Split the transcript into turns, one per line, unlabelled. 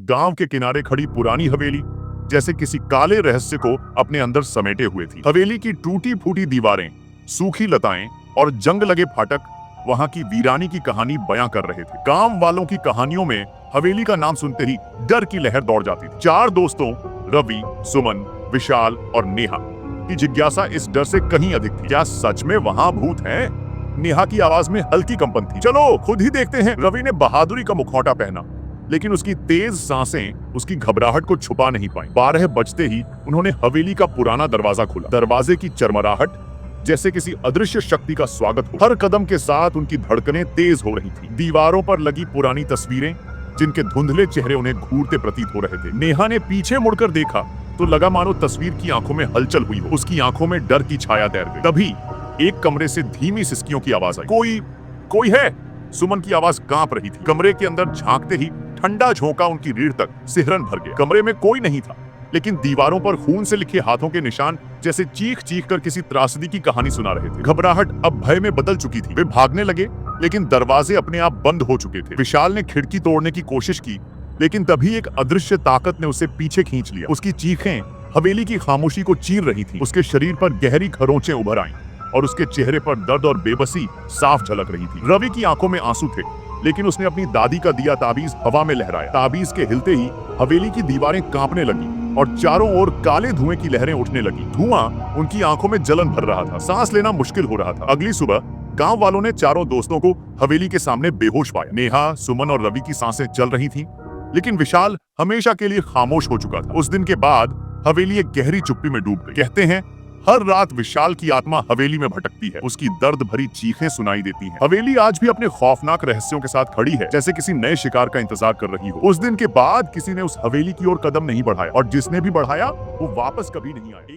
गांव के किनारे खड़ी पुरानी हवेली जैसे किसी काले रहस्य को अपने अंदर समेटे हुए थी। हवेली की टूटी फूटी दीवारें, सूखी लताएं और जंग लगे फाटक वहां की वीरानी की कहानी बयां कर रहे थे। गांव वालों की कहानियों में हवेली का नाम सुनते ही डर की लहर दौड़ जाती थी। चार दोस्तों रवि, सुमन, विशाल और नेहा की जिज्ञासा इस डर से कहीं अधिक थी। क्या सच में वहां भूत है? नेहा की आवाज में हल्की कंपन थी। चलो खुद ही देखते हैं। रवि ने बहादुरी का मुखौटा पहना, लेकिन उसकी तेज सांसें उसकी घबराहट को छुपा नहीं पाई। 12 बजते ही उन्होंने हवेली का पुराना दरवाजा खोला। दरवाजे की चरमराहट जैसे किसी अदृश्य शक्ति का स्वागत हो। हर कदम के साथ उनकी धड़कनें तेज हो रही थी। दीवारों पर लगी पुरानी तस्वीरें जिनके धुंधले चेहरे उन्हें घूरते प्रतीत हो रहे थे। नेहा ने पीछे मुड़कर देखा तो लगा मानो तस्वीर की आंखों में हलचल हुई हो। उसकी आंखों में डर की छाया तैर गई। तभी एक कमरे से धीमी सिसकियों की आवाज आई। कोई है? सुमन की आवाज कांप रही थी। कमरे के अंदर झांकते ही ठंडा झोंका उनकी रीढ़ तक सिहरन भर गया। कमरे में कोई नहीं था, लेकिन दीवारों पर खून से लिखे हाथों के निशान जैसे चीख चीख कर किसी त्रासदी की कहानी सुना रहे थे। घबराहट अब भय में बदल चुकी थी। वे भागने लगे, लेकिन दरवाजे अपने आप बंद हो चुके थे। विशाल ने खिड़की तोड़ने की कोशिश की, लेकिन तभी एक अदृश्य ताकत ने उसे पीछे खींच लिया। उसकी चीखें हवेली की खामोशी को चीर रही थी। उसके शरीर पर गहरी खरोंचें उभर आईं और उसके चेहरे पर दर्द और बेबसी साफ झलक रही थी। रवि की आंखों में आंसू थे, लेकिन उसने अपनी दादी का दिया ताबीज हवा में लहराया। ताबीज के हिलते ही हवेली की दीवारें कांपने लगी और चारों ओर काले धुएं की लहरें उठने लगी। धुआं उनकी आंखों में जलन भर रहा था। सांस लेना मुश्किल हो रहा था। अगली सुबह गांव वालों ने चारों दोस्तों को हवेली के सामने बेहोश पाया। नेहा, सुमन और रवि की सांसें चल रही थीं, लेकिन विशाल हमेशा के लिए खामोश हो चुका था। उस दिन के बाद हवेली एक गहरी चुप्पी में डूब गई। कहते हैं हर रात विशाल की आत्मा हवेली में भटकती है। उसकी दर्द भरी चीखें सुनाई देती हैं। हवेली आज भी अपने खौफनाक रहस्यों के साथ खड़ी है, जैसे किसी नए शिकार का इंतजार कर रही हो। उस दिन के बाद किसी ने उस हवेली की ओर कदम नहीं बढ़ाया, और जिसने भी बढ़ाया वो वापस कभी नहीं आया।